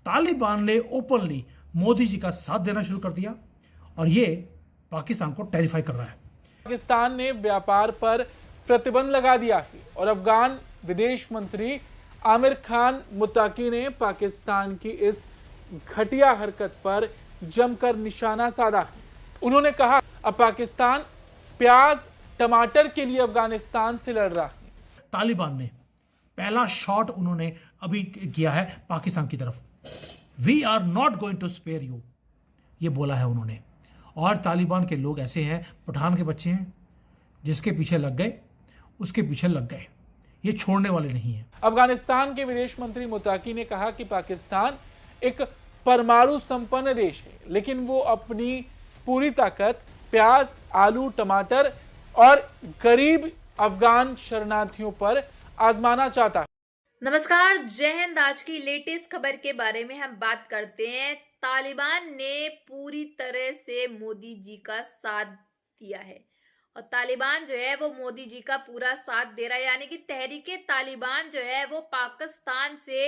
तालिबान ने ओपनली मोदी जी का साथ देना शुरू कर दिया और ये पाकिस्तान को टेरिफाई कर रहा है। पाकिस्तान ने व्यापार पर प्रतिबंध लगा दिया है और अफगान विदेश मंत्री आमिर खान मुत्ताकी ने पाकिस्तान की इस घटिया हरकत पर जमकर निशाना साधा है। उन्होंने कहा अब पाकिस्तान प्याज टमाटर के लिए अफगानिस्तान से लड़ रहा है। तालिबान ने पहला शॉट उन्होंने अभी किया है पाकिस्तान की तरफ। We are not going to spare you, ये बोला है उन्होंने। और तालिबान के लोग ऐसे हैं, पठान के बच्चे हैं, जिसके पीछे लग गए उसके पीछे लग गए, ये छोड़ने वाले नहीं हैं। अफगानिस्तान के विदेश मंत्री मुत्ताकी ने कहा कि पाकिस्तान एक परमाणु संपन्न देश है, लेकिन वो अपनी पूरी ताकत प्याज, आलू, टमाटर और गरीब अफगान शरणार्थियों पर आजमाना चाहता है। नमस्कार, जय हिंद। आज की लेटेस्ट खबर के बारे में हम बात करते हैं। तालिबान ने पूरी तरह से मोदी जी का साथ दिया है और तालिबान जो है वो मोदी जी का पूरा साथ दे रहा है, यानी कि तहरीके तालिबान जो है वो पाकिस्तान से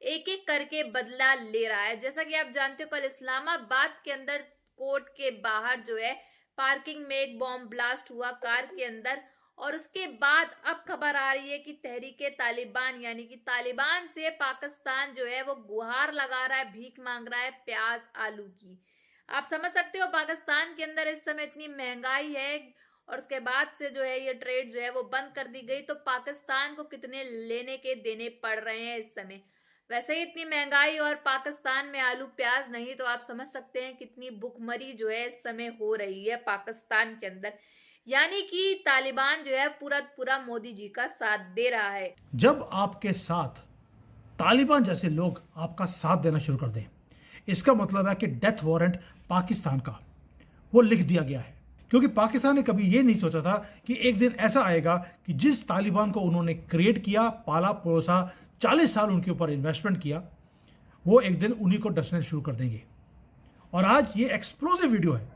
एक एक करके बदला ले रहा है। जैसा कि आप जानते हो, कल इस्लामाबाद के अंदर कोर्ट के बाहर जो है पार्किंग में एक बॉम्ब ब्लास्ट हुआ कार के अंदर, और उसके बाद अब खबर आ रही है कि तहरीके तालिबान यानी कि तालिबान से पाकिस्तान जो है वो गुहार लगा रहा है, भीख मांग रहा है प्याज आलू की। आप समझ सकते हो पाकिस्तान के अंदर इस समय इतनी महंगाई है और उसके बाद से जो है ये ट्रेड जो है वो बंद कर दी गई, तो पाकिस्तान को कितने लेने के देने पड़ रहे हैं इस समय। वैसे ही इतनी महंगाई और पाकिस्तान में आलू प्याज नहीं, तो आप समझ सकते हैं कितनी भुखमरी जो है इस समय हो रही है पाकिस्तान के अंदर। यानी कि तालिबान जो है पूरा मोदी जी का साथ दे रहा है। जब आपके साथ तालिबान जैसे लोग आपका साथ देना शुरू कर दें, इसका मतलब है कि डेथ वारंट पाकिस्तान का वो लिख दिया गया है। क्योंकि पाकिस्तान ने कभी ये नहीं सोचा था कि एक दिन ऐसा आएगा कि जिस तालिबान को उन्होंने क्रिएट किया, पाला पोसा, 40 साल उनके ऊपर इन्वेस्टमेंट किया, वो एक दिन उन्हीं को डसने शुरू कर देंगे। और आज ये एक्सप्लोसिव वीडियो है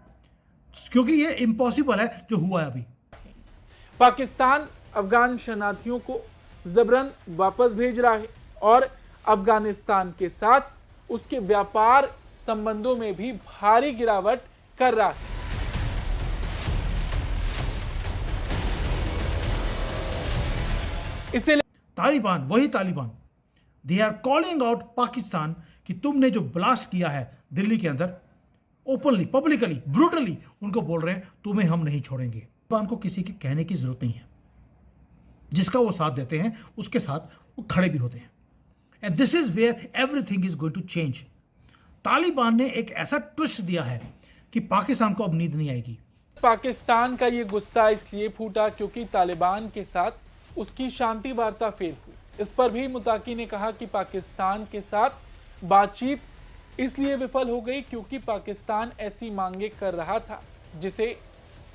क्योंकि ये इम्पॉसिबल है जो हुआ है अभी। पाकिस्तान अफगान शरणार्थियों को जबरन वापस भेज रहा है और अफगानिस्तान के साथ उसके व्यापार संबंधों में भी भारी गिरावट कर रहा है। इसीलिए तालिबान, वही Taliban, they are calling out Pakistan कि तुमने जो ब्लास्ट किया है दिल्ली के अंदर, ओपनली, पब्लिकली, ब्रूटली उनको बोल रहे हैं तुम्हें हम नहीं छोड़ेंगे। तालिबान को किसी के कहने की जरूरत नहीं है, जिसका वो साथ देते हैं उसके साथ वो खड़े भी होते हैं। And this is where everything is going to change. Taliban ने एक ऐसा ट्विस्ट दिया है कि पाकिस्तान को अब नींद नहीं आएगी। पाकिस्तान का ये गुस्सा इसलिए फूटा क्योंकि तालिबान के साथ उसकी शांति वार्ता फेल हुई। इस पर भी मुत्ताकी ने कहा कि पाकिस्तान के साथ बातचीत इसलिए विफल हो गई क्योंकि पाकिस्तान ऐसी मांगे कर रहा था जिसे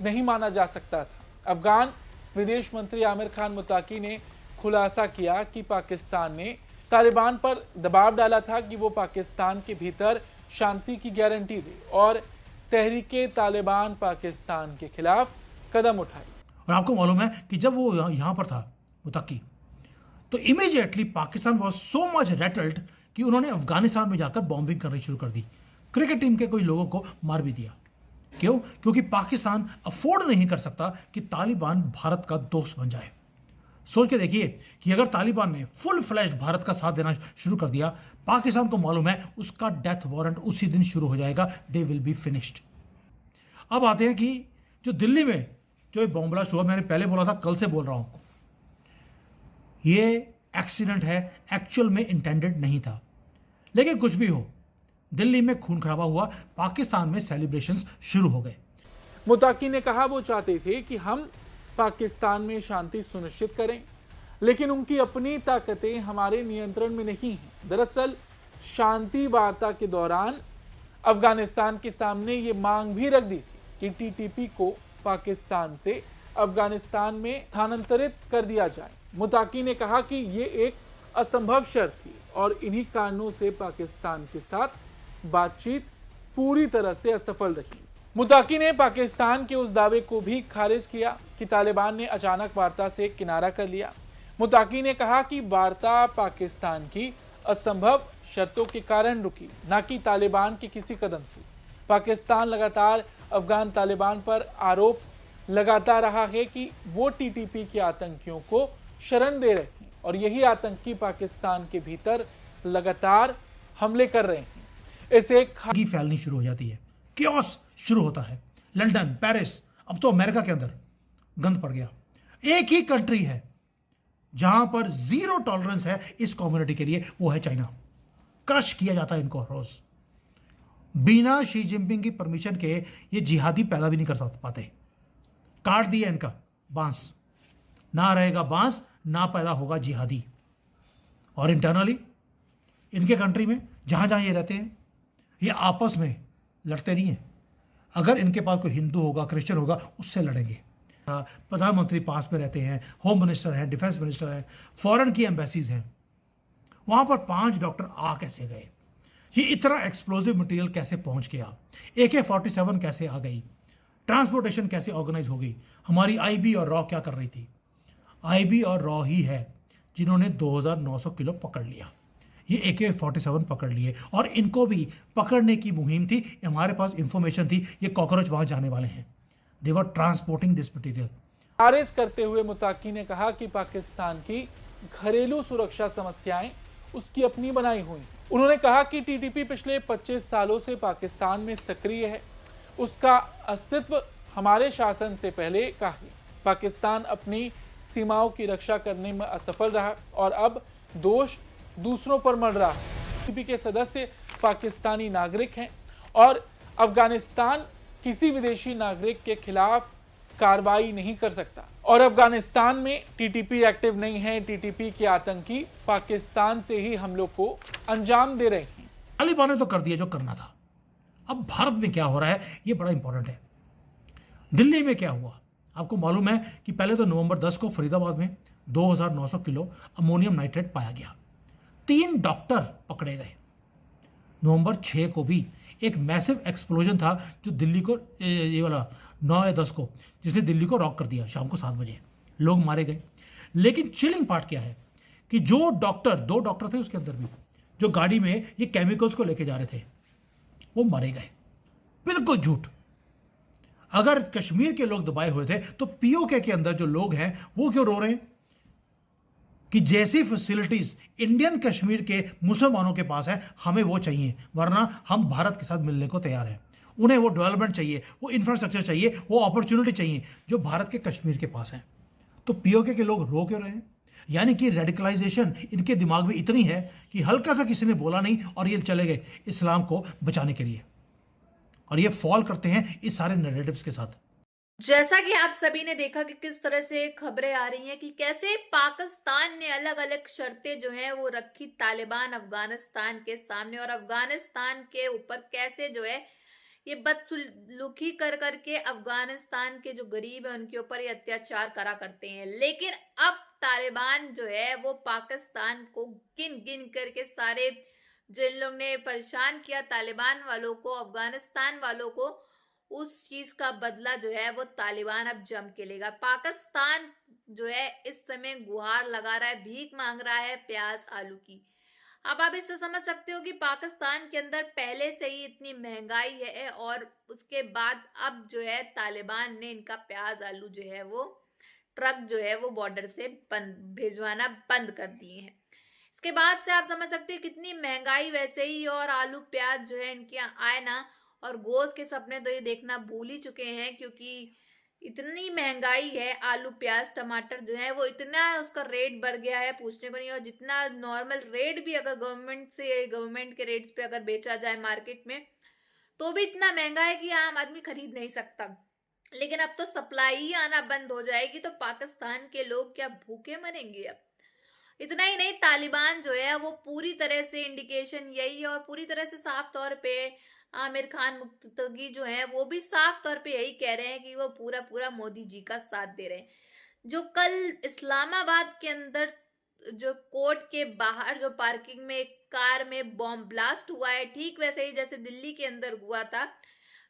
नहीं माना जा सकता था। अफगान विदेश मंत्री आमिर खान मुत्ताकी ने खुलासा किया कि पाकिस्तान ने तालिबान पर दबाव डाला था कि वो पाकिस्तान के भीतर शांति की गारंटी दे और तहरीके तालिबान पाकिस्तान के खिलाफ कदम उठाए। और आपको मालूम है कि जब वो यहाँ पर था मुत्ताकी, तो immediately Pakistan was so much rattled कि उन्होंने अफगानिस्तान में जाकर बॉम्बिंग करनी शुरू कर दी। क्रिकेट टीम के कोई लोगों को मार भी दिया। क्यों? क्योंकि पाकिस्तान अफोर्ड नहीं कर सकता कि तालिबान भारत का दोस्त बन जाए। सोच के देखिए कि अगर तालिबान ने फुल फ्लैश्ड भारत का साथ देना शुरू कर दिया, पाकिस्तान को मालूम है उसका डेथ वारंट उसी दिन शुरू हो जाएगा। They will be finished. अब आते हैं कि जो दिल्ली में जो बॉम्ब ब्लास्ट हुआ, मैंने पहले बोला था, कल से बोल रहा हूं, ये एक्सीडेंट है, एक्चुअल में इंटेंडेड नहीं था। लेकिन कुछ भी हो, दिल्ली में खून खराबा हुआ, पाकिस्तान में सेलिब्रेशंस शुरू हो गए। मुत्ताकी ने कहा वो चाहते थे कि हम पाकिस्तान में शांति सुनिश्चित करें, लेकिन उनकी अपनी ताकतें हमारे नियंत्रण में नहीं हैं। दरअसल शांति वार्ता के दौरान अफगानिस्तान के सामने ये मांग भी रख दी थी कि टीटीपी को पाकिस्तान से अफगानिस्तान में स्थानांतरित कर दिया जाए। मुत्ताकी ने कहा कि ये एक असंभव शर्त थी और इन्हीं कारणों से पाकिस्तान के साथ बातचीत पूरी तरह से असफल रही। मुत्ताकी ने पाकिस्तान के उस दावे को भी खारिज किया कि तालिबान ने अचानक वार्ता से किनारा कर लिया। मुत्ताकी ने कहा कि वार्ता पाकिस्तान की असंभव शर्तों के कारण रुकी, ना कि तालिबान के किसी कदम से। पाकिस्तान लगातार अफगान तालिबान पर आरोप लगाता रहा है कि वो टीटीपी के आतंकियों को शरण दे रहे हैं और यही आतंकी पाकिस्तान के भीतर लगातार हमले कर रहे हैं। इसे फैलनी शुरू हो जाती है, क्योस शुरू होता है। लंदन, पेरिस, अब तो अमेरिका के अंदर गंद पड़ गया। एक ही कंट्री है जहां पर जीरो टॉलरेंस है इस कम्युनिटी के लिए, वो है चाइना। क्रश किया जाता है इनको रोज। बिना शी जिनपिंग की परमिशन के ये जिहादी पैदा भी नहीं कर पाते। काट दिया इनका बांस, ना रहेगा बांस ना पैदा होगा जिहादी। और इंटरनली इनके कंट्री में जहां जहां ये रहते हैं, ये आपस में लड़ते नहीं हैं। अगर इनके पास कोई हिंदू होगा, क्रिश्चियन होगा, उससे लड़ेंगे। प्रधानमंत्री पास में रहते हैं, होम मिनिस्टर हैं, डिफेंस मिनिस्टर हैं, फॉरेन की एम्बेसीज हैं। वहां पर 5 डॉक्टर आ कैसे गए? ये इतना एक्सप्लोजिव मटेरियल कैसे पहुंच गया? AK-47 कैसे आ गई? ट्रांसपोर्टेशन कैसे ऑर्गेनाइज हो गई? हमारी IB और रॉ क्या कर रही थी? IB और रॉ ही है जिन्होंने 2900 किलो पकड़ लिया। ये AK-47 पकड़ लिए और इनको भी पकड़ने की मुहिम थी। हमारे पास इंफॉर्मेशन थी ये कॉकरोच वहां जाने वाले हैं। दे वर ट्रांसपोर्टिंग दिस मटीरियल। खारिज करते हुए मुताकी ने कहा कि पाकिस्तान की घरेलू सुरक्षा समस्याएं उसकी अपनी बनाई हुई। उन्होंने कहा कि टीटीपी पिछले 25 सालों से पाकिस्तान में सक्रिय है। उसका अस्तित्व हमारे शासन से पहले का है। पाकिस्तान अपनी सीमाओं की रक्षा करने में असफल रहा और अब दोष दूसरों पर मर रहा है। टीटीपी के सदस्य पाकिस्तानी नागरिक हैं और अफगानिस्तान किसी विदेशी नागरिक के खिलाफ कार्रवाई नहीं कर सकता। और अफगानिस्तान में टीटीपी एक्टिव नहीं है। टीटीपी के आतंकी पाकिस्तान से ही हमलों को अंजाम दे रहे हैं। तालिबान ने तो कर दिया जो करना था। अब भारत में क्या हो रहा है ये बड़ा इंपॉर्टेंट है। दिल्ली में क्या हुआ आपको मालूम है कि पहले तो नवंबर 10 को फरीदाबाद में 2900 किलो अमोनियम नाइट्रेट पाया गया। 3 डॉक्टर पकड़े गए। नवंबर 6 को भी एक मैसिव एक्सप्लोजन था जो दिल्ली को ये वाला 9 या 10 को जिसने दिल्ली को रॉक कर दिया। शाम को 7 बजे लोग मारे गए। लेकिन चिलिंग पार्ट क्या है कि जो डॉक्टर 2 डॉक्टर थे उसके अंदर भी जो गाड़ी में ये केमिकल्स को लेके जा रहे थे वो मारे गए। बिल्कुल झूठ। अगर कश्मीर के लोग दबाए हुए थे तो POK के अंदर जो लोग हैं वो क्यों रो रहे हैं कि जैसी फैसिलिटीज इंडियन कश्मीर के मुसलमानों के पास है हमें वो चाहिए, वरना हम भारत के साथ मिलने को तैयार हैं। उन्हें वो डेवलपमेंट चाहिए, वो इंफ्रास्ट्रक्चर चाहिए, वो अपॉर्चुनिटी चाहिए जो भारत के कश्मीर के पास है। तो POK के लोग रो क्यों रहे हैं? यानी कि रेडिकलाइजेशन इनके दिमाग में इतनी है कि हल्का सा किसी ने बोला नहीं और ये चले गए इस्लाम को बचाने के लिए। और ये फॉल करते हैं इस सारे नैरेटिव्स के साथ। जैसा कि आप सभी ने देखा कि किस तरह से खबरें आ रही हैं कि कैसे पाकिस्तान ने अलग अलग शर्तें जो हैं वो रखी तालिबान अफगानिस्तान के सामने और अफगानिस्तान के ऊपर कैसे जो है ये बदसलूकी कर करके अफगानिस्तान के जो गरीब है उनके ऊपर ये अत्याचार करा करते हैं। लेकिन अब तालिबान जो है वो पाकिस्तान को गिन गिन करके सारे जिन लोग ने परेशान किया तालिबान वालों को, अफगानिस्तान वालों को, उस चीज का बदला जो है वो तालिबान अब जम के लेगा। पाकिस्तान जो है इस समय गुहार लगा रहा है, भीख मांग रहा है प्याज आलू की। अब आप इससे समझ सकते हो कि पाकिस्तान के अंदर पहले से ही इतनी महंगाई है और उसके बाद अब जो है तालिबान ने इनका प्याज आलू जो है वो ट्रक जो है वो बॉर्डर से भेजवाना बंद कर दिए हैं। इसके बाद से आप समझ सकते हो कितनी महंगाई वैसे ही और आलू प्याज जो है इनके आए ना, और गोश्त के सपने तो ये देखना भूल ही चुके हैं क्योंकि इतनी महंगाई है। आलू प्याज टमाटर जो है वो इतना उसका रेट बढ़ गया है पूछने को नहीं। और जितना नॉर्मल रेट भी अगर गवर्नमेंट के रेट्स पे अगर बेचा जाए मार्केट में तो भी इतना महंगा है कि आम आदमी खरीद नहीं सकता। लेकिन अब तो सप्लाई ही आना बंद हो जाएगी तो पाकिस्तान के लोग क्या भूखे मरेंगे? अब इतना ही नहीं, तालिबान जो है वो पूरी तरह से इंडिकेशन यही है और पूरी तरह से साफ तौर पे आमिर खान मुक्तगी जो है वो भी साफ तौर पे यही कह रहे हैं कि वो पूरा पूरा मोदी जी का साथ दे रहे हैं। जो कल इस्लामाबाद के अंदर जो कोर्ट के बाहर जो पार्किंग में एक कार में बॉम्ब ब्लास्ट हुआ है, ठीक वैसे ही जैसे दिल्ली के अंदर हुआ था,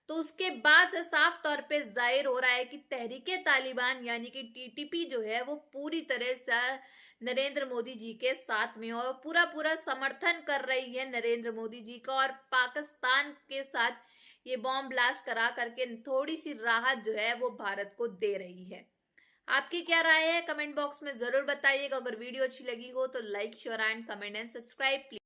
तो उसके बाद से साफ तौर पे जाहिर हो रहा है कि तहरीके तालिबान यानी कि टीटीपी जो है वो पूरी तरह से नरेंद्र मोदी जी के साथ में और पूरा पूरा समर्थन कर रही है नरेंद्र मोदी जी का, और पाकिस्तान के साथ ये बॉम्ब ब्लास्ट करा करके थोड़ी सी राहत जो है वो भारत को दे रही है। आपकी क्या राय है कमेंट बॉक्स में जरूर बताइएगा। अगर वीडियो अच्छी लगी हो तो like share and comment and subscribe please.